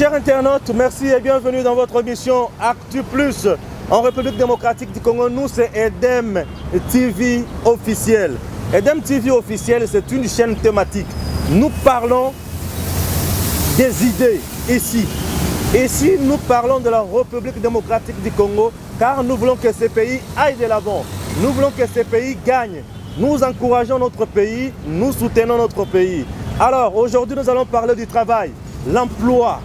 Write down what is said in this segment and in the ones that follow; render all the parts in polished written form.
Chers internautes, merci et bienvenue dans votre émission Actu Plus en République démocratique du Congo. Nous, c'est Edem TV officiel. Edem TV officiel, c'est une chaîne thématique. Nous parlons des idées ici. Ici, nous parlons de la République démocratique du Congo car nous voulons que ce pays aille de l'avant. Nous voulons que ce pays gagne. Nous encourageons notre pays, nous soutenons notre pays. Alors, aujourd'hui, nous allons parler du travail, l'emploi,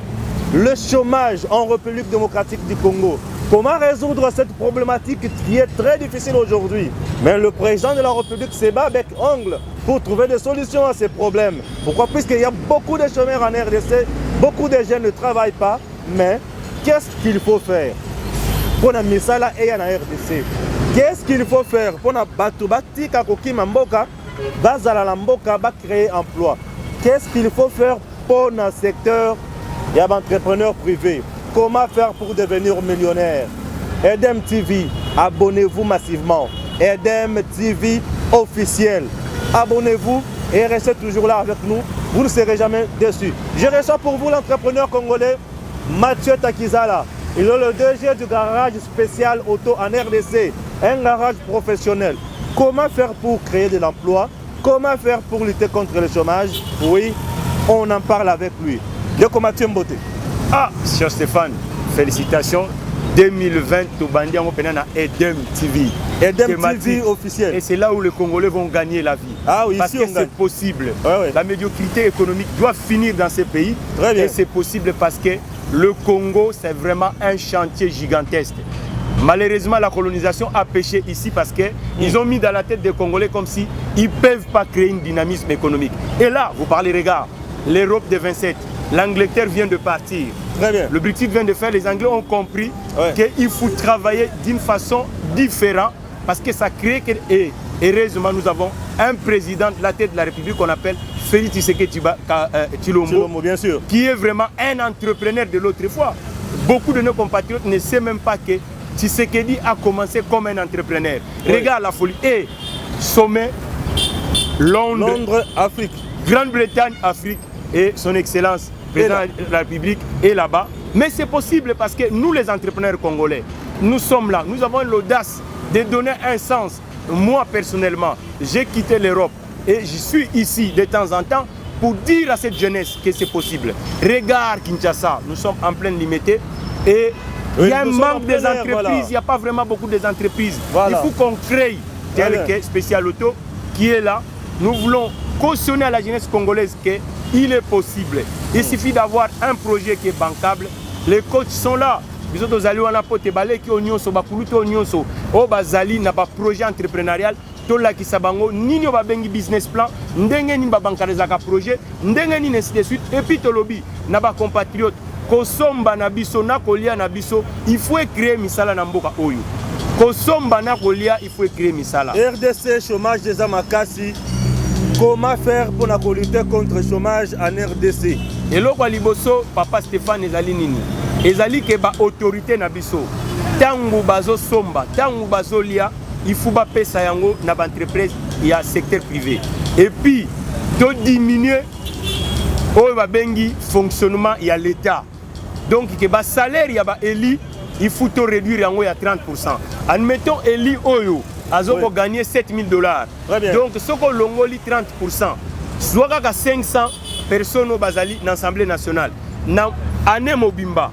le chômage en République démocratique du Congo. Comment résoudre cette problématique qui est très difficile aujourd'hui? Mais le président de la République se bat avec ongle pour trouver des solutions à ces problèmes. Pourquoi? Puisqu'il y a beaucoup de chômeurs en RDC, beaucoup de jeunes ne travaillent pas. Mais qu'est-ce qu'il faut faire pour la misala et en RDC? Qu'est-ce qu'il faut faire pour la batubati kakoki mamboka, bazala lamboka, ba créer emploi? Qu'est-ce qu'il faut faire pour le secteur et entrepreneurs privés? Comment faire pour devenir millionnaire? Edem TV, abonnez-vous massivement. Edem TV officiel. Abonnez-vous et restez toujours là avec nous. Vous ne serez jamais déçus. Je reçois pour vous l'entrepreneur congolais Mathieu Takizala. Il est le DG du garage spécial auto en RDC, un garage professionnel. Comment faire pour créer de l'emploi? Comment faire pour lutter contre le chômage? Oui, on en parle avec lui. Yoko Mathieu Mbote. Ah, cher Stéphane, félicitations. 2020, tout bandit en à Edem TV. Edem TV officiel. Et c'est là où les Congolais vont gagner la vie. Ah oui, parce que c'est possible. Ouais. La médiocrité économique doit finir dans ces pays. Très bien. Et c'est possible parce que le Congo, c'est vraiment un chantier gigantesque. Malheureusement, la colonisation a péché ici parce qu'ils ont mis dans la tête des Congolais comme si ils ne peuvent pas créer un dynamisme économique. Et là, vous parlez, regarde, l'Europe de 27, l'Angleterre vient de partir. Très bien. Le Brexit vient de faire, les Anglais ont compris qu'il faut travailler d'une façon différente parce que ça crée que... Et heureusement, nous avons un président de la tête de la République qu'on appelle Félix Tshisekedi Tshilombo, bien sûr, qui est vraiment un entrepreneur de l'autre fois. Beaucoup de nos compatriotes ne savent même pas que Tshisekedi a commencé comme un entrepreneur. Regarde la folie. Et sommet, Londres, Afrique, Grande-Bretagne, Afrique et son excellence, président de la République est là-bas. Mais c'est possible parce que nous, les entrepreneurs congolais, nous sommes là. Nous avons l'audace de donner un sens. Moi, personnellement, j'ai quitté l'Europe et je suis ici de temps en temps pour dire à cette jeunesse que c'est possible. Regarde Kinshasa, nous sommes en pleine limitée et il y a un manque des entreprises, il n'y a pas vraiment beaucoup d'entreprises. Il faut qu'on crée tel que Spécial Auto qui est là. Nous voulons cautionner à la jeunesse congolaise qu'il est possible. Il suffit d'avoir un projet qui est bancable. Les coachs sont là. Nous allons à Potebalé qui ont bakuluto nyonso. O bazali na ba projet entrepreneurial. Tola ki sabango nini ba bengi business plan. Ndenge ni ba bankariza ka projet. Ndenge ni ainsi de suite. Et puis tolobi na ba compatriotes. Kosomba na biso na kolia na biso. Il faut créer misala na mboka oyo. Kosomba na kolia il faut créer misala. RDC chômage des amakasi. Comment faire pour lutter contre le chômage en RDC? Et là, liboso, papa Stéphane ezali nini? Ezali ke ba autorité na biso. Tangu bazo somba, tangu bazo lia, il faut ba pesa yango na ba entreprise ya secteur privé. Et puis, de diminuer o ba bengi fonctionnement ya l'État. Donc ke ba salaire ya ba eli, il faut to réduire yango ya 30%. Admettons eli oyo Azoko gagner $7 000. Donc, ce qu'on longoli 30%, soit qu'à 500 personnes au Bazali dans l'Assemblée nationale. Na année mobimba.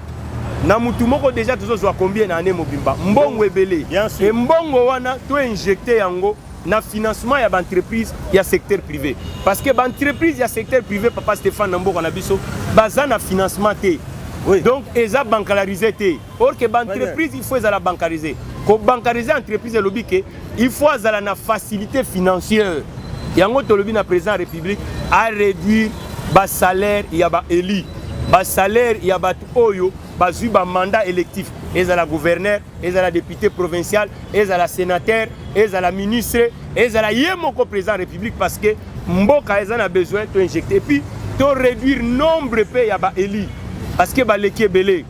Na mutumoko déjà tous soit combien na année mobimba. Mbongo ebele. Et mbongo wana to injecter yango na financement ya entreprise ya secteur privé. Parce que entreprise ya secteur privé papa Stéphane Namboka na biso baza na financement té. Donc, ils ont bancarisé. Or que l'entreprise, il faut la bancariser. Pour bancariser l'entreprise, il faut la facilité financière. Il y a un président de la République à réduire le salaire, il y a éli. Le salaire, il y a un mandat électif. Il y a la gouverneure, il y a la députée provinciale, il y a la sénateur, il y a la ministre, il y a le président de la République parce que Mboka a besoin d'injecter. Et puis, de réduire le nombre de pays éli. Parce que les belé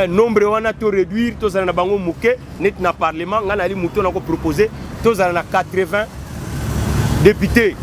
nombre wana to réduire to na bango muke net na parlement ngana li muto na ko proposer to na 80 députés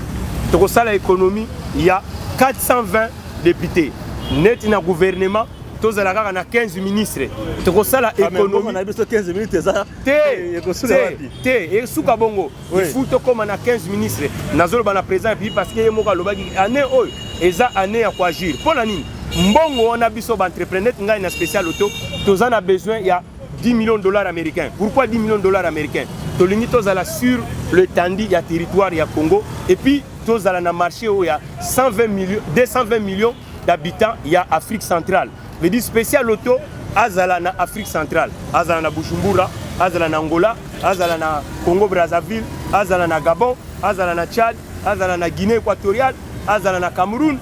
to ça l'économie il y a 420 députés net na gouvernement tozala kaka na 15 ministres tokosala économie na biso 15 minutes eza te esuka bongo il faut tokoma na 15 ministres nazoloba na président et puis parce que ye moko alobaki année oyo eza année ya koagir mpo na nini mbongo wana biso baentrepreneur ngai na spécial auto toza na besoin ya 10 millions de dollars américains. Pourquoi 10 millions de dollars américains? Tolingi tozala sur le tandi ya territoire ya Congo et puis tozala na marché où il y a 220 millions d'habitants ya Afrique centrale. Veut dire spécial auto azala na Afrique centrale, azala na Bujumbura, azala na Angola, azala na Congo Brazzaville, azala na Gabon, azala na Tchad, azala na Guinée équatoriale, azala na Cameroun,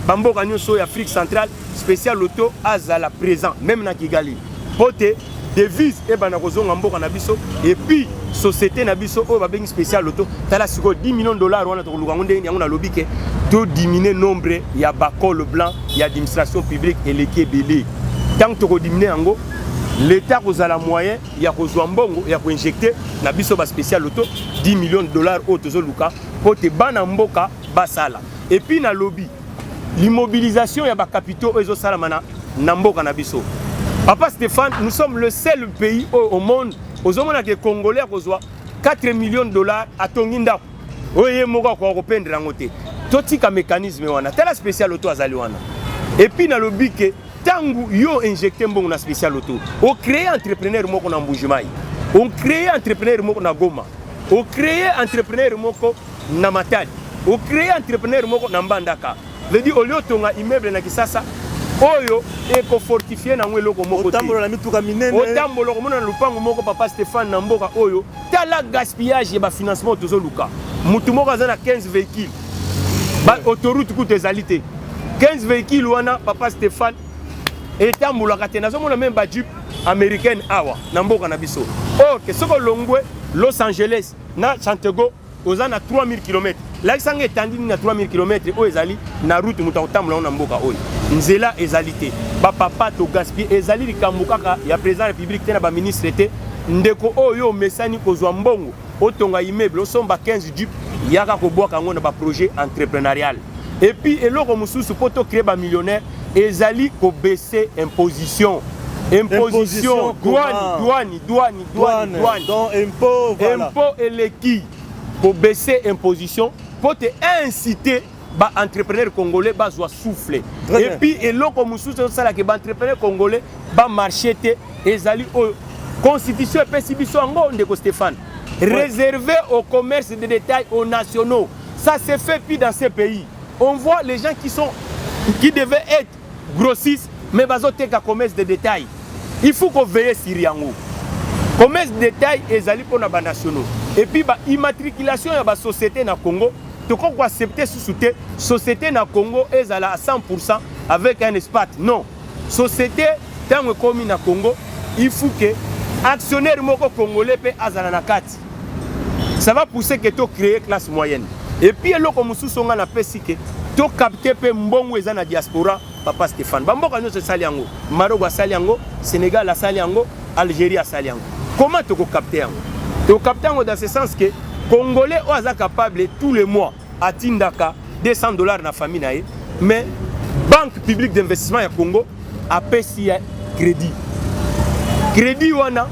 bamboka nyonso ya Afrique centrale, spécial auto azala présent même na Kigali. Pote devise et banakozonga mboka na biso et puis société na biso o babengi spécial auto tala siko 10 millions de dollars wana tokoluka ngonde yango na lobike to diminuer nombre ya bacol blanc ya administration publique et l'équebelé tant to diminuer yango l'état kozala moyen ya kozwa mbongo ya ko injecter na biso ba spécial auto 10 millions de dollars o tozoluka pote bana mboka basala et puis na lobby l'immobilisation ya ba capitaux ezo sala mana na mboka na biso. Papa Stéphane, nous sommes le seul pays au monde aux hommes qui Congolais à 4 millions de dollars à Tonginda. Oui, moka ko rependre rangote. Totika mécanisme wana, tela spécial auto azali wana. Et puis na lobi que tangu yo injecter mbongo na spécial auto. On crée entrepreneur moko na Mbujimai. On crée entrepreneur moko na Goma. On crée entrepreneur moko na Matadi. On crée entrepreneur moko na Mbandaka. Veut dire au lieu tonga immeuble na Kisasa oyo eko fortifier na ngwelo ko moko otambola na mituka minene otambola ko mona lupango moko papa Stéphane na mboka oyo tala gaspillage ba financement tozo luka mutu moko azana 15 véhicules ba autoroute ku tezalité 15 véhicules wana papa Stéphane etambola katena zo mona même ba jeep américaine awa na mboka na biso OK soko longwe Los Angeles na Santiago ozana 3000 km la sanga etandi na 3000 km o ezali na route muta otambola na mboka oyo nzela ezalité ba papa to gaspiller ezali likambo kaka ya président république tena ba ministre té ndeko oyo mesani kozwa mbongo otonga immeuble osomba 15 jeep yaka ko boka ngona ba projet entrepreneurial et puis eloko mususu poto créer ba millionnaire ezali ko baisser imposition douane donc impôt voilà impôt et les qui pour baisser imposition pour te inciter ba entrepreneur congolais ba zo souffler et puis eloko mususu sala ke ba entrepreneur congolais ba marché te ezali o constitution epesi biso ngo ndeko Stéphane réservé au commerce de détail aux nationaux. Ça se fait plus dans ces pays. On voit les gens qui devaient être grossistes mais bazoteka commerce de détail. Il faut qu'on veille sur yango. Commerce de détail ezali pona ba nationaux. Et puis ba immatriculation ya ba société na Congo tu crois quoi accepter sous-souté société na Congo est à 100% avec un espace non société tant comme na Congo il faut que actionnaire moko congolais pe azala na kati ça va pousser que tu créer classe moyenne et puis eloko mususu nga na pesi que tu capter pe mbongo eza na diaspora papa Stéphane bamboka nyonso sali yango Maroc asali yango Sénégal asali yango Algérie asali yango comment tu ko capter yango tu capter yango dans ce sens que Congolais sont capables tous les mois à Tindaka $200 dans la famille mais Banque publique d'investissement à Congo a payé crédit. Crédit wana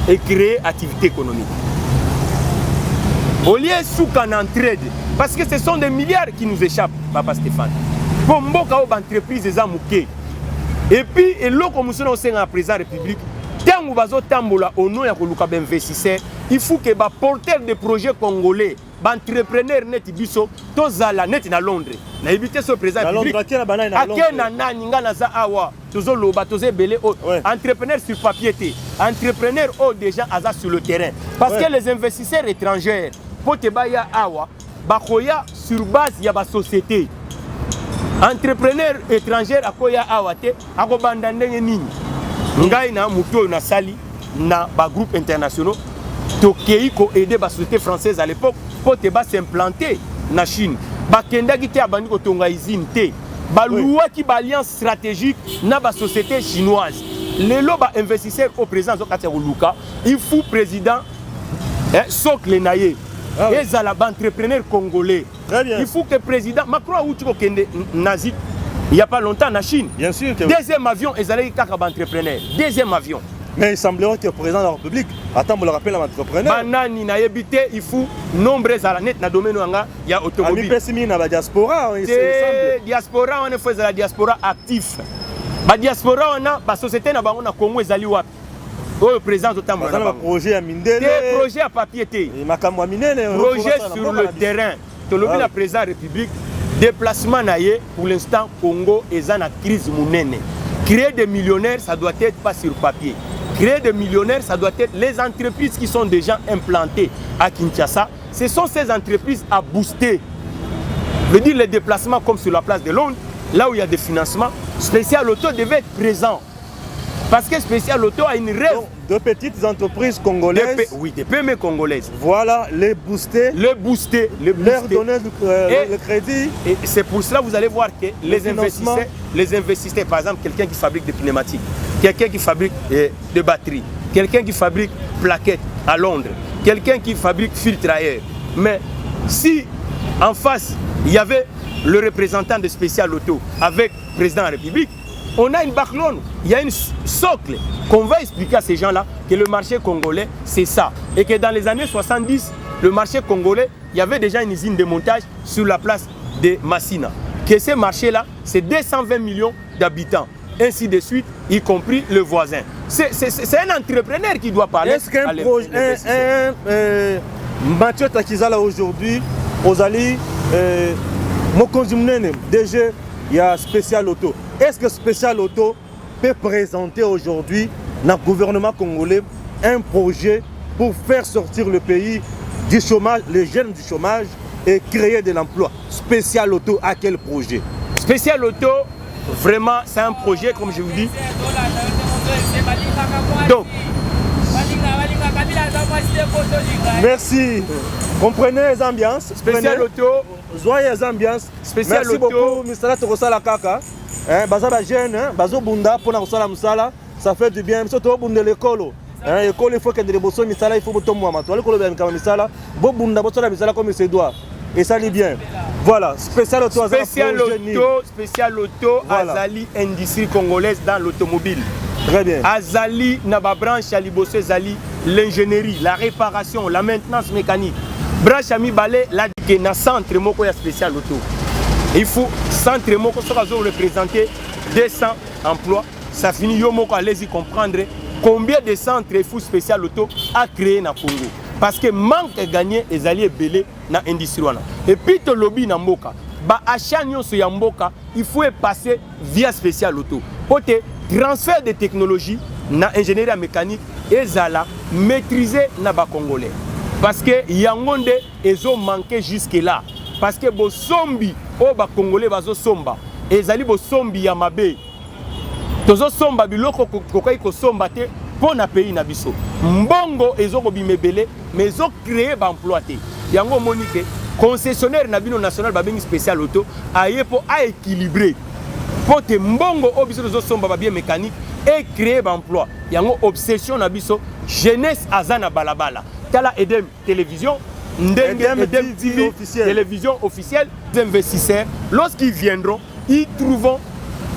est créé activité économique. Au lieu de en trade parce que ce sont des milliards qui nous échappent papa Stéphane. Pour mboka entreprise des amouké. Et puis et l'autre monsieur au la président République tant bazo tambola au nom ya koluka investisseur il faut que ba porteur de projets congolais ba entrepreneur net biso tozala net na Londres na éviter ce président République akena nani ngana za awa tozo loba tozo belé entrepreneur sur papier té entrepreneur déjà aza sur le terrain parce que les investisseurs étrangers pote baya awa bakoya sur base ya ba société entrepreneur étranger akoya awa té akobanda ndenge nini ngai na muto na sali na ba groupe internationaux tokei ko aider ba société française à l'époque pour te ba s'implanter na Chine ba kendaki te abandi ko tonga usine te ba loi ki ba alliance stratégique na ba société chinoise lelo ba investisseur au président Zokati Luka il faut président Sokle Naye ezala ba entrepreneur congolais il faut que président Macron ou tiko kende nazi il n'y a pas longtemps en Chine. Bien sûr que Deuxième avion, ils allaient être entrepreneurs. Deuxième avion. Mais il semblerait que le président de la République, attends, on le rappelle à l'entrepreneur. Banani na yebité, il faut nombreux à la net na domaine il y a automobile. Ami Pessimi na la diaspora, il semble. Diaspora, on est fait la diaspora actif. La diaspora, on a la société na bango na Congo ezali wapi. Le président de Tambo. Un projet à Mindele. Des projets à papier. Projet sur le terrain. La président de la République, déplacement naïe, pour l'instant, Congo est en crise mounene. Créer des millionnaires, ça doit être pas sur papier. Créer des millionnaires, ça doit être les entreprises qui sont déjà implantées à Kinshasa. Ce sont ces entreprises à booster. Je veux dire, les déplacements comme sur la place de Londres, là où il y a des financements, Spécial Auto devait être présent. Parce que Spécial Auto a une rêve. De petites entreprises congolaises. Oui, des PME congolaises. Voilà, les booster. Les booster. Leur donner le crédit. Et c'est pour cela que vous allez voir que les investisseurs, par exemple, quelqu'un qui fabrique des pneumatiques, quelqu'un qui fabrique des batteries, quelqu'un qui fabrique plaquettes à Londres, quelqu'un qui fabrique filtres ailleurs. Mais si en face, il y avait le représentant de Spécial Auto avec le président de la République, on a une backbone, il y a une socle qu'on va expliquer à ces gens-là que le marché congolais, c'est ça. Et que dans les années 70, le marché congolais, il y avait déjà une usine de montage sur la place de Massina. Que ce marché-là, c'est 220 millions d'habitants, ainsi de suite, y compris le voisin. C'est un entrepreneur qui doit parler. Est-ce qu'un projet, Mathieu Takizala aujourd'hui, Ozali, Mokonjumnene, DG, il y a Spécial Auto. Est-ce que Spécial Auto peut présenter aujourd'hui dans le gouvernement congolais un projet pour faire sortir le pays du chômage, les jeunes du chômage et créer de l'emploi? Spécial Auto à quel projet? Spécial Auto, vraiment, c'est un projet, comme je vous dis. Donc, merci. Comprenez les ambiances. Spécial Auto. Joyeuses ambiances. Spécial merci Auto. beaucoup, Mr. Torosala Kaka. Baza ba jeune, bazo bunda pour na kosala musala, ça fait du bien. Surtout au bunda l'école. L'école il faut que des bossos misala, il faut boto moi ma. Toi l'école bien comme misala, bo bunda boto la misala comme il doit. Et ça lit bien. Voilà, Spécial Auto. Spécial Auto, Azali industrie congolaise dans l'automobile. Très bien. Azali Naba branche à Libosso Azali l'ingénierie, la réparation, la maintenance mécanique. Branche Ami Balé la dit na centre moko ya Spécial Auto. Il faut centre moko so kazo représenter 200 emplois. Ça finit yo moko allez-y comprendre combien de centres il faut Spécial Auto a créé na Congo. Parce que manque gagné les alliés belé na industrie wana. Et puis to lobby na mboka. Ba achat nyonso ya mboka, il faut passer via Spécial Auto. Côté transfert de technologie na ingénierie mécanique et zala maîtriser na ba congolais. Parce que yangonde ezo manqué jusque là. Parce que bo sombi o ba congolais bazo somba ezali bo sombi ya mabe. Tozo somba biloko kokai ko somba te pour na pays na biso. Mbongo ezo ko bimebele mais ezo créer ba emploi te. Yango monique concessionnaire na bino national ba bengi Spécial Auto aye po a équilibrer. Pour te mbongo o biso tozo somba ba bien mécanique et créer ba emploi. Yango obsession na biso jeunesse azana balabala. Tala Edem télévision Edem TV télévision officielle des investisseurs. Lorsqu'ils viendront, ils trouveront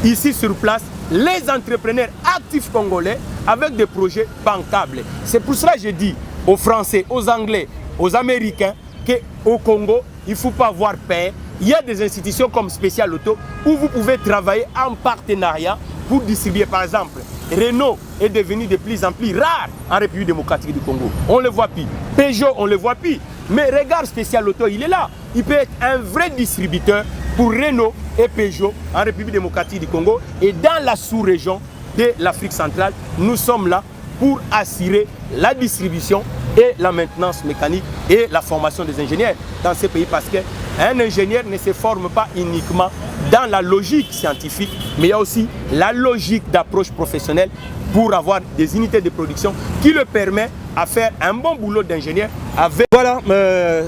ici sur place les entrepreneurs actifs congolais avec des projets bancables. C'est pour cela que je dis aux Français, aux Anglais, aux Américains qu'au Congo, il ne faut pas avoir peur. Il y a des institutions comme Spécial Auto où vous pouvez travailler en partenariat pour distribuer. Par exemple, Renault est devenu de plus en plus rare en République démocratique du Congo. On ne le voit plus. Peugeot, on ne le voit plus. Mais regarde Spécial Auto, il est là. Il peut être un vrai distributeur pour Renault et Peugeot en République démocratique du Congo. Et dans la sous-région de l'Afrique centrale, nous sommes là pour assurer la distribution et la maintenance mécanique et la formation des ingénieurs dans ces pays. Parce qu'un ingénieur ne se forme pas uniquement dans la logique scientifique, mais il y a aussi la logique d'approche professionnelle pour avoir des unités de production qui le permet à faire un bon boulot d'ingénieur avec... Voilà,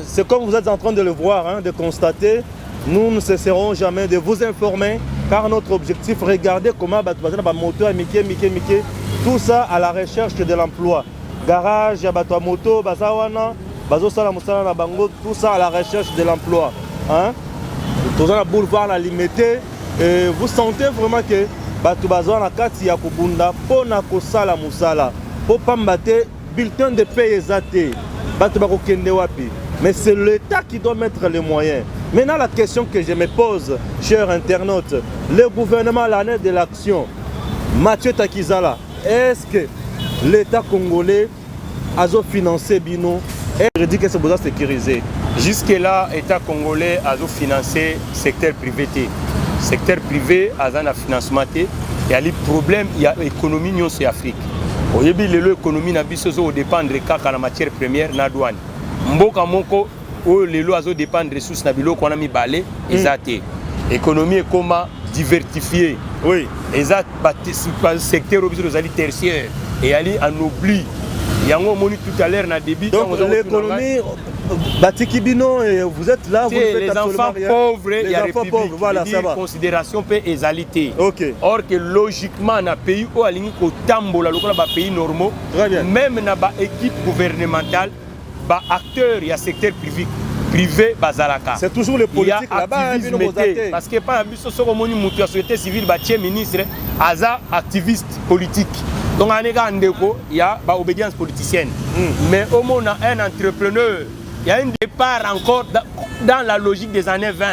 c'est comme vous êtes en train de le voir, hein, de constater. Nous ne cesserons jamais de vous informer car notre objectif, regardez comment moto, tout ça à la recherche de l'emploi. Garage, moto, bazawana, tout ça à la recherche de l'emploi. Hein? Tout ça, boulevard la limité. vous sentez vraiment que bato bazwa na kati ya kubunda pona kosala musala po pamba te bulletin de paie ezate bato bakokende wapi. Mais c'est l'État qui doit mettre les moyens. Maintenant, la question que je me pose, chers internautes, le gouvernement, l'année de l'action, Mathieu Takizala, est-ce que l'État congolais a financé Bino et je dis que c'est besoin de sécuriser? Jusque-là, l'État congolais a financé le secteur privé. Le secteur privé a un financement. Il y a des problèmes, il y a l'économie en Afrique. Aujourd'hui, l'économie n'a pas dépendre de la matière première na douane. Mboka moko o lelo azo dépendre de ressources na biloko wana mibale ezate. Économie est comment diversifier. Oui, ezat ba secteur obiso zali tertiaire et ali en oubli. Yango moni tout à l'heure na débit. Donc l'économie Batiki Bino et vous êtes là, vous faites les enfants rien. pauvres, il y a enfants pauvres, voilà, ça va. Considération peut égalité. Ok. Or que logiquement dans pays où alingi ko tambola lokola ba pays normaux, même na ba équipe gouvernementale, ba acteurs, il y a secteur privé bazalaka. C'est toujours les politiques là-bas, parce que pas biso soko moni mutu ya société civile ba tie ministre aza activiste politique. Donc il y a ba obédience politicienne. Mais au moins un entrepreneur, il y a un départ encore dans la logique des années 20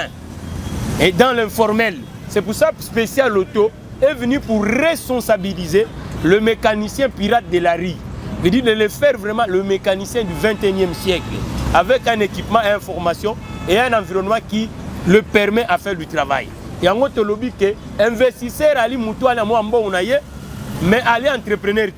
et dans l'informel. C'est pour ça que Spécial Auto est venu pour responsabiliser le mécanicien pirate de la rue. Je dis de le faire vraiment le mécanicien du 21e siècle, avec un équipement et information et un environnement qui le permet à faire du travail. Il y a un autre lobby qui est investisseur Ali Moutouana Mouambo Unaye, mais Ali entrepreneur.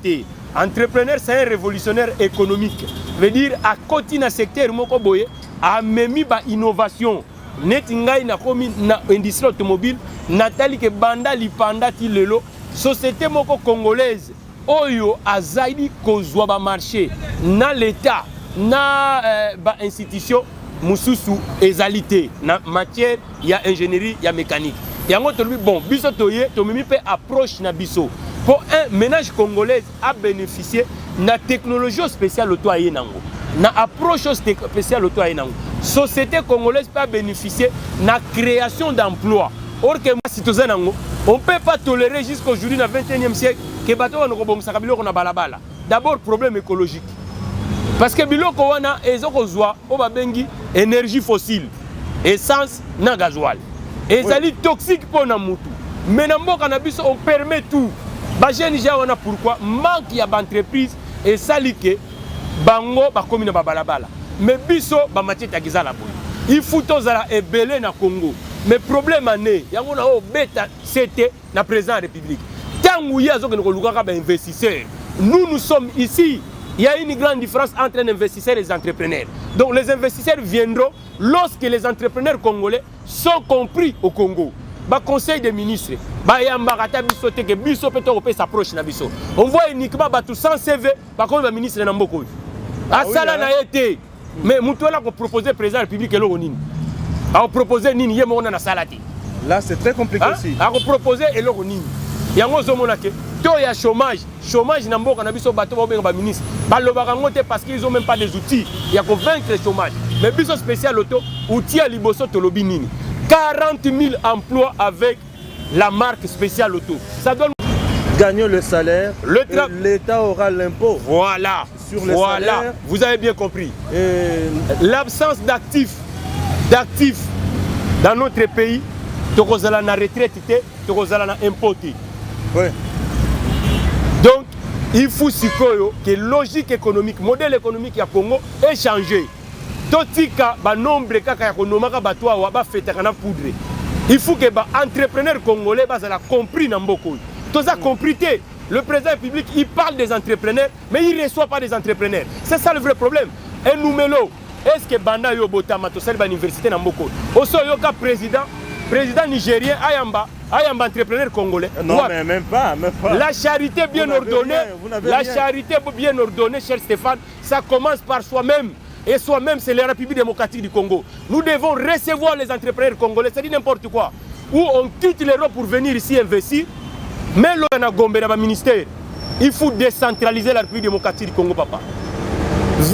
Entrepreneur, c'est un révolutionnaire économique. Veut dire à côté d'un secteur Mokoboye, à même innovation. Netingai na komi na industrie automobile, Nathalie ke banda lipanda ti lelo, société moko congolaise. Oyo azaidi kozwa ba marché na l'état na ba institution mususu ezalité na matière ya ingénierie ya mécanique. Yango tolobi bon biso toye to mimi pe approche na biso pour un ménage congolais a bénéficié na technologie spéciale auto aye nango na approche spéciale auto aye nango. Société congolaise peut bénéficier na création d'emplois. Or que moi citoyen nango on ne peut pas tolérer jusqu'aujourd'hui dans le 21e siècle que bateau na biloko na balabala. D'abord problème écologique. Parce que biloko wana ezokozwa o babengi énergie fossile, essence na gasoil. Et ça est toxique pour na mutu. Mais na mboka na biso on permet tout. Ba jeune ja wana pourquoi manque ya entreprise et salike bango ba komi na balabala. Mais biso ba matière takizala boy. Il faut tozala ebele na Congo. Mais problème ané, il y a un bêta c'était la président de la République. Tant qu'il y a des investisseurs, nous sommes ici. Il y a une grande différence entre les investisseurs et les entrepreneurs. Donc les investisseurs viendront lorsque les entrepreneurs congolais sont compris au Congo. Le conseil des ministres, on voit uniquement sans CV, comme le ministre de Namboko. Mais nous avons proposé le président de la République. A proposé nini yé mona na salati. Là c'est très compliqué aussi. A proposé eloko nini. Yango zomona ke to ya chômage na mboka na biso bato ba benga ba ministre. Ba lobaka ngote parce qu'ils ont même pas des outils. Il y a qu'on vaincre le chômage. Mais biso spécial auto outil à liboso to lobi nini. 40 000 emplois avec la marque spéciale auto. Ça donne gagner le salaire. L'État aura l'impôt. Voilà. Sur le salaire. Vous avez bien compris. L'absence d'actifs dans notre pays, tu as la retraite, tu as la impôt. Oui. Donc, il faut que la logique économique, le modèle économique du Congo ait changé. Il faut que les entrepreneurs congolais soient compris dans beaucoup. Tu as compris. Le président de la République, il parle des entrepreneurs, mais il ne reçoit pas des entrepreneurs. C'est ça le vrai problème. Et nous mettons. Est-ce que Banda Yobotama, tu sais, l'université Namboko, aussi yoka président nigérien, ayamba entrepreneur congolais. Non, mais même pas. La charité bien ordonnée, cher Stéphane, ça commence par soi-même. Et soi-même, c'est la République démocratique du Congo. Nous devons recevoir les entrepreneurs congolais, c'est n'importe quoi. Ou on quitte l'Europe pour venir ici investir, mais là, on a Gombe dans le ministère. Il faut décentraliser la République démocratique du Congo, papa.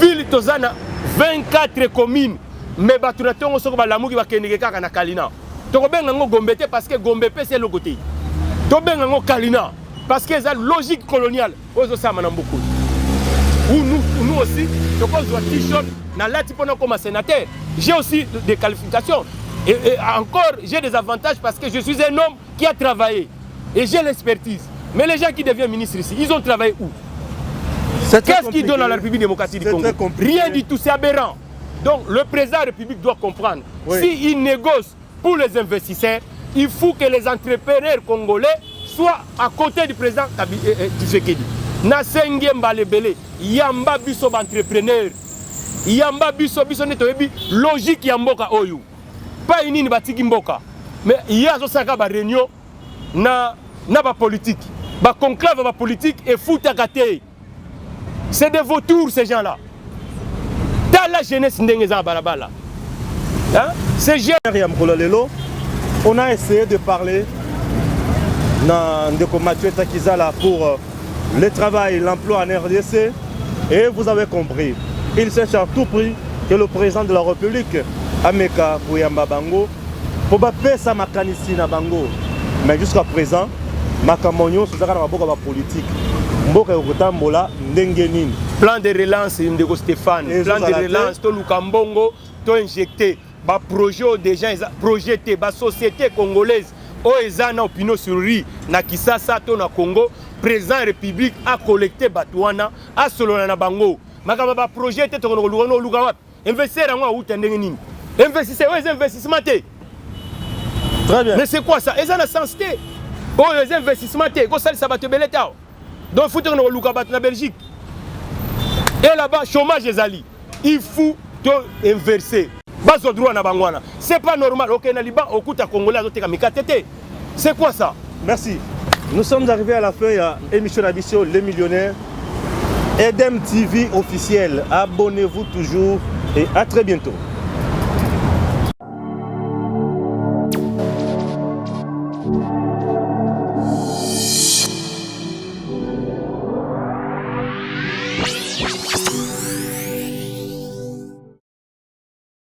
Ville Tozana. 24 communes, mais Baturaton Soba Lamuki va Kenegeka na Kalina. tokobengango Gombete parce que Gombepe c'est le côté. Tobengango Kalina parce que c'est logique coloniale. Ozo Samana beaucoup. Ou nous aussi, donc on doit t-shirt, comme sénateur. J'ai aussi des qualifications. Et encore, j'ai des avantages parce que je suis un homme qui a travaillé. Et j'ai l'expertise. Mais les gens qui deviennent ministres ici, ils ont travaillé où? Qu'est-ce qu'ils donnent à la République démocratique du Congo? Rien du tout, c'est aberrant. Donc le président de la République doit comprendre. Oui. S'il négocie pour les investisseurs, il faut que les entrepreneurs congolais soient à côté du président Tshisekedi. Nasenge Mbalebele, yamba biso entrepreneur, yamba biso netoyebi logique ya mboka oyo. Pas inini batiki mboka, mais il y a zosaka ba réunion na ba politique, ba conclave ba politique et futa kate. C'est des vautours ces gens-là. Dans la jeunesse ndengeza balabala. Hein? Ces gens on a essayé de parler de Mathieu Takizala pour le travail, l'emploi en RDC, et vous avez compris, il cherche à tout prix que le président de la République, Ameka Kouyamba Bango, pour faire sa makanisi na Bango. Mais jusqu'à présent, Makamonyo, c'est la politique. Plan de relance, Ndeko Stéphane, plan de relance, to Lukambongo, to injecté, ba projet des gens projeté, ba société congolaise, o ezana opinion sur riz, na Kisasa to na Congo. Président de la République a collecté Batouana, a solona na bango. Makaba ba projet te tokono lugono lugawa. Investir en ou tendenge nini. Investissez, ouais, investissement te. Très bien. Mais c'est quoi ça? Ezana sens te. Oh, les investissements te, go sali sabate beleta. Donc faut tokono lugawa na Belgique. Et là-bas chômage ezali. Il faut te inverser. Bazo droit na bangwana. C'est pas normal. OK na Liban okuta congolais azoteka mikatete. C'est quoi ça? Merci. Nous sommes arrivés à la fin de l'émission d'Abisso, Les Millionnaires. Edem TV officiel. Abonnez-vous toujours et à très bientôt.